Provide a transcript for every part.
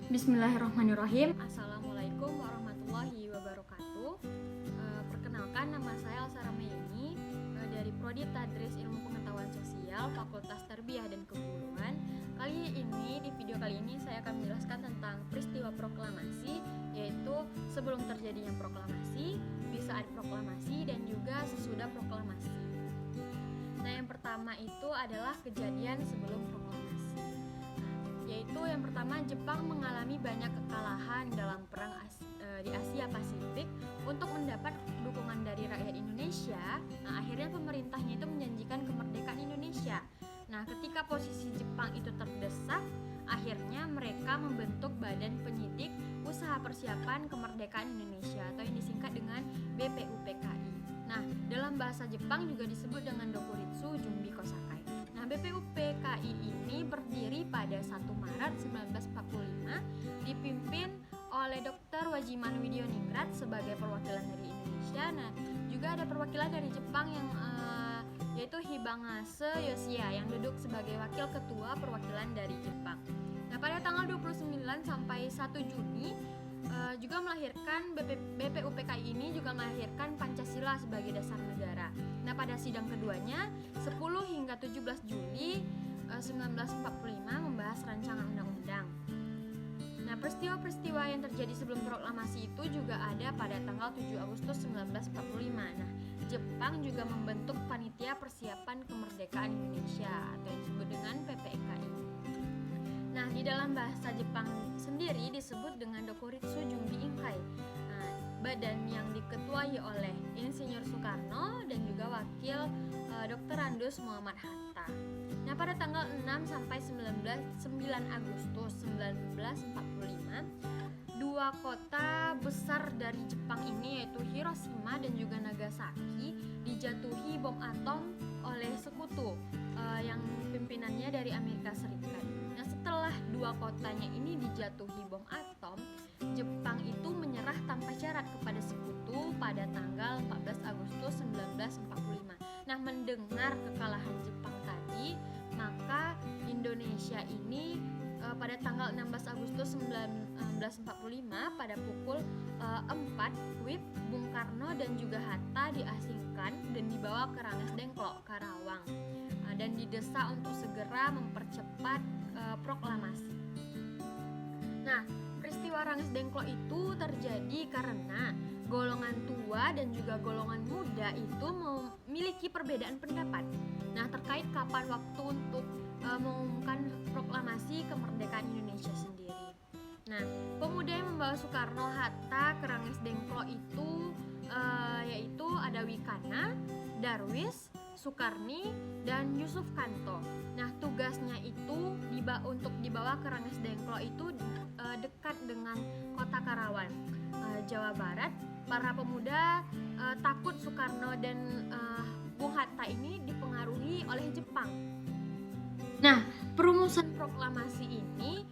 Bismillahirrahmanirrahim. Assalamualaikum warahmatullahi wabarakatuh. Perkenalkan, nama saya Elsa Ramayeni dari Prodi Tadris Ilmu Pengetahuan Sosial Fakultas Tarbiyah dan Keguruan. Di video kali ini saya akan menjelaskan tentang peristiwa proklamasi, yaitu sebelum terjadinya proklamasi, di saat proklamasi, dan juga sesudah proklamasi. Nah, yang pertama itu adalah kejadian sebelum proklamasi, yaitu yang pertama, Jepang mengalami banyak kekalahan dalam perang di Asia Pasifik. Untuk mendapat dukungan dari rakyat Indonesia, akhirnya pemerintahnya itu menjanjikan kemerdekaan Indonesia. Nah, ketika posisi Jepang itu terdesak, akhirnya mereka membentuk Badan Penyidik Usaha Persiapan Kemerdekaan Indonesia atau yang disingkat dengan BPUPKI. Nah, dalam bahasa Jepang juga disebut dengan Dokuritsu Jumbi Kosakai. Nah, BPUPKI ini berdiri pada 1 Maret 1945, dipimpin oleh Dr. Wajiman Widyoningrat sebagai perwakilan dari Indonesia. Nah, juga ada perwakilan dari Jepang yang yaitu Hibamase Yoshia yang duduk sebagai wakil ketua perwakilan dari Jepang. Nah, pada tanggal 29 sampai 1 Juni juga melahirkan BPUPKI ini juga melahirkan Pancasila sebagai dasar negara. Nah, pada sidang keduanya 10 hingga 17 Juli 1945 membahas rancangan undang-undang. Nah, peristiwa-peristiwa yang terjadi sebelum proklamasi itu juga ada pada tanggal 7 Agustus 1945. Nah, Jepang juga membentuk Panitia Persiapan Kemerdekaan Indonesia atau yang disebut dengan PPIKI. Nah, di dalam bahasa Jepang sendiri disebut dengan Dokuritsu Jumbi Inkai. Nah, badan yang diketuai oleh Insinyur Soekarno dan juga wakil Dr. Andus Muhammad Hatta. Nah, pada tanggal 6 sampai 9 Agustus 1945, dua kota besar dari Jepang ini yaitu Hiroshima dan juga Nagasaki dijatuhi bom atom oleh sekutu yang pimpinannya dari Amerika Serikat. Nah, setelah dua kotanya ini dijatuhi bom atom, Jepang itu menyerah tanpa syarat kepada sekutu pada tanggal 14 Agustus 1945. Nah, mendengar kekalahan Jepang tadi, maka Indonesia ini pada tanggal 16 Agustus 1945 pada pukul 4 WIB, Bung Karno dan juga Hatta diasingkan dan dibawa ke Ranges Dengklok, Karawang, dan didesak untuk segera mempercepat proklamasi. Nah, peristiwa Ranges Dengklok itu terjadi karena golongan tua dan juga golongan muda itu memiliki perbedaan pendapat. Nah, terkait kapan waktu untuk mengumumkan proklamasi kemerdekaan Indonesia sendiri. Nah, pemuda yang membawa Soekarno-Hatta ke Ranges Dengklok itu yaitu ada Wikana, Darwis, Sukarni, dan Yusuf Kanto. Nah, tugasnya itu untuk dibawa ke Ranges Dengklok itu dekat dengan kota Karawang, Jawa Barat. Para pemuda takut Soekarno dan Bung Hatta ini dipengaruhi oleh Jepang. Nah, perumusan proklamasi ini,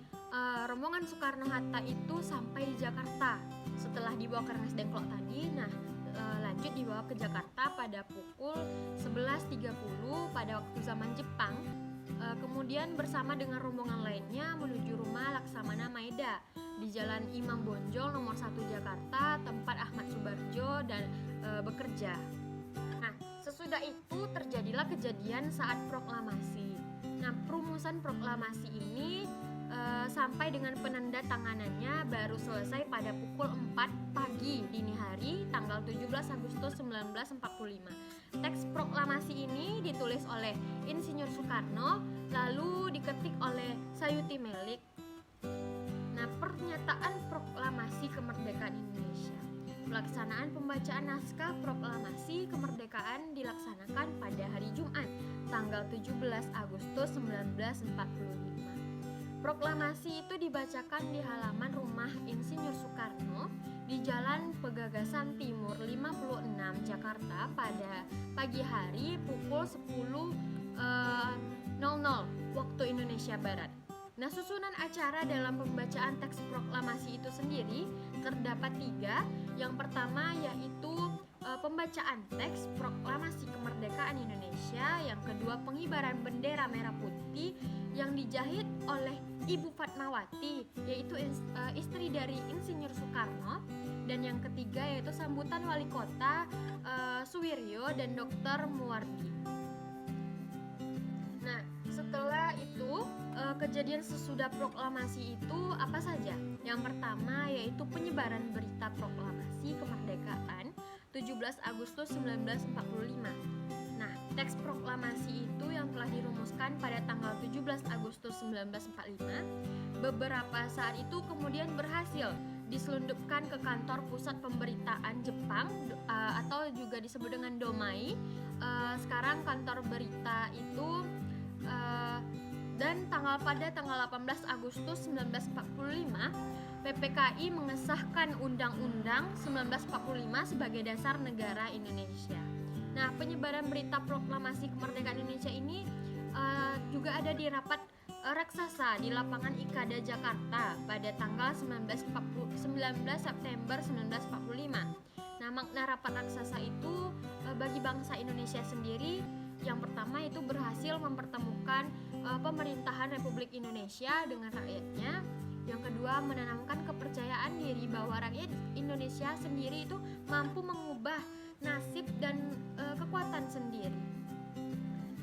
rombongan Soekarno-Hatta itu sampai di Jakarta. Setelah dibawa ke Ranges Dengklok tadi, lanjut dibawa ke Jakarta pada pukul 11.30 pada waktu zaman Jepang. Kemudian bersama dengan rombongan lainnya menuju rumah Laksamana Maeda di Jalan Imam Bonjol nomor 1 Jakarta, tempat Ahmad Subarjo dan bekerja. Nah, sesudah itu terjadilah kejadian saat proklamasi. Nah, perumusan proklamasi ini sampai dengan penandatanganannya baru selesai pada pukul 4 pagi dini hari tanggal 17 Agustus 1945. Teks proklamasi ini ditulis oleh Insinyur Soekarno lalu diketik oleh Sayuti Melik. Nah, pernyataan proklamasi kemerdekaan Indonesia. Pelaksanaan pembacaan naskah proklamasi kemerdekaan dilaksanakan pada hari Jumat tanggal 17 Agustus 1945. Proklamasi itu dibacakan di halaman rumah Insinyur Soekarno di Jalan Pegagasan Timur 56 Jakarta pada pagi hari pukul 10.00 waktu Indonesia Barat. Nah, susunan acara dalam pembacaan teks proklamasi itu sendiri terdapat 3. Yang pertama yaitu pembacaan teks proklamasi kemerdekaan Indonesia, yang kedua pengibaran bendera merah putih yang dijahit oleh Ibu Fatmawati, yaitu istri dari Insinyur Soekarno, dan yang ketiga yaitu sambutan wali kota Suwiryo dan Dr. Muwardi. Nah, setelah itu kejadian sesudah proklamasi itu apa saja? Yang pertama yaitu penyebaran berita proklamasi kemerdekaan 17 Agustus 1945. Nah, teks proklamasi itu yang telah dirumuskan pada tanggal 17 Agustus 1945 beberapa saat itu kemudian berhasil diselundupkan ke kantor pusat pemberitaan Jepang atau juga disebut dengan Domai. Sekarang kantor berita itu dan pada tanggal 18 Agustus 1945 PPKI mengesahkan Undang-Undang 1945 sebagai dasar negara Indonesia. Nah, penyebaran berita proklamasi kemerdekaan Indonesia ini juga ada di rapat raksasa di lapangan Ikada Jakarta pada tanggal 19 September 1945. Nah, makna rapat raksasa itu bagi bangsa Indonesia sendiri, yang pertama itu berhasil mempertemukan pemerintahan Republik Indonesia dengan rakyatnya. Yang kedua, menanamkan kepercayaan diri bahwa rakyat Indonesia sendiri itu mampu mengubah nasib dan kekuatan sendiri.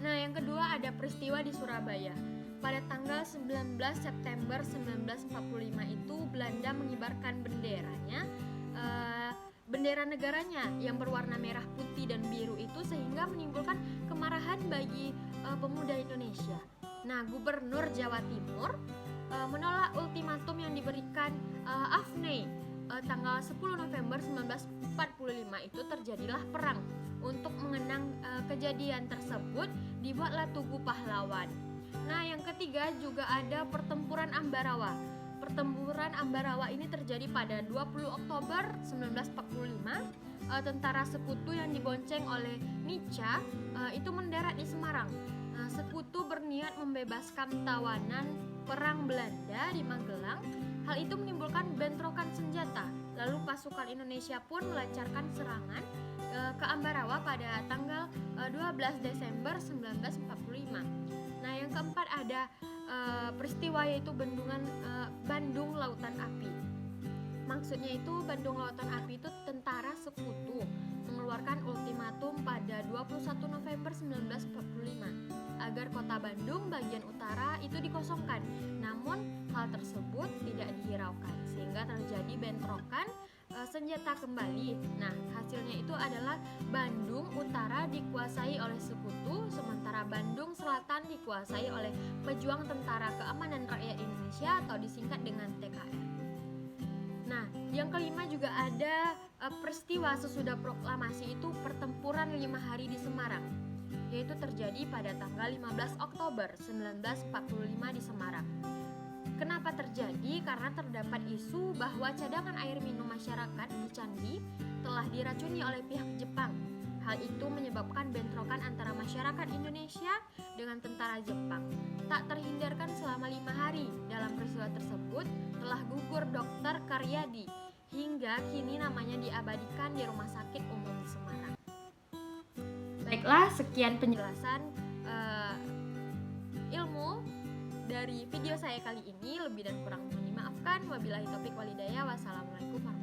Nah, yang kedua ada peristiwa di Surabaya. Pada tanggal 19 September 1945 itu Belanda mengibarkan bendera negaranya yang berwarna merah, putih, dan biru itu, sehingga menimbulkan kemarahan bagi pemuda Indonesia. Nah, Gubernur Jawa Timur menolak ultimatum yang diberikan AFNI. Tanggal 10 November 1945 itu terjadilah perang. Untuk mengenang kejadian tersebut dibuatlah Tugu Pahlawan. Nah, yang ketiga juga ada pertempuran Ambarawa. Pertempuran Ambarawa ini terjadi pada 20 Oktober 1945. Tentara sekutu yang dibonceng oleh Nica itu mendarat di Semarang. Sekutu berniat membebaskan tawanan perang Belanda di Magelang. Hal itu menimbulkan bentrokan senjata. Lalu pasukan Indonesia pun melancarkan serangan ke Ambarawa pada tanggal 12 Desember 1945. Nah, yang keempat ada peristiwa yaitu Bandung Lautan Api. Maksudnya itu Bandung Lautan Api itu tentara sekutu mengeluarkan ultimatum pada 21 November 1945 agar kota Bandung bagian utara itu dikosongkan. Namun hal tersebut tidak dihiraukan sehingga terjadi bentrokan senjata kembali. Nah, hasilnya itu adalah Bandung Utara dikuasai oleh sekutu, sementara Bandung Selatan dikuasai oleh Pejuang Tentara Keamanan Rakyat Indonesia atau disingkat dengan TKR. Nah, yang kelima juga ada peristiwa sesudah proklamasi itu pertempuran 5 hari di Semarang, yaitu terjadi pada tanggal 15 Oktober 1945 di Semarang. Kenapa terjadi? Karena terdapat isu bahwa cadangan air minum masyarakat di Candi telah diracuni oleh pihak Jepang. Hal itu menyebabkan bentrokan antara masyarakat Indonesia dengan tentara Jepang. Tak terhindarkan selama 5 hari. Dalam peristiwa tersebut telah gugur Dr. Karyadi. Hingga kini namanya diabadikan di Rumah Sakit Umum di Semarang. Baiklah, sekian penjelasan ilmu dari video saya kali ini. Lebih dan kurang mohon dimaafkan. Wabillahi taufiq walhidayah. Wassalamualaikum warahmatullahi wabarakatuh.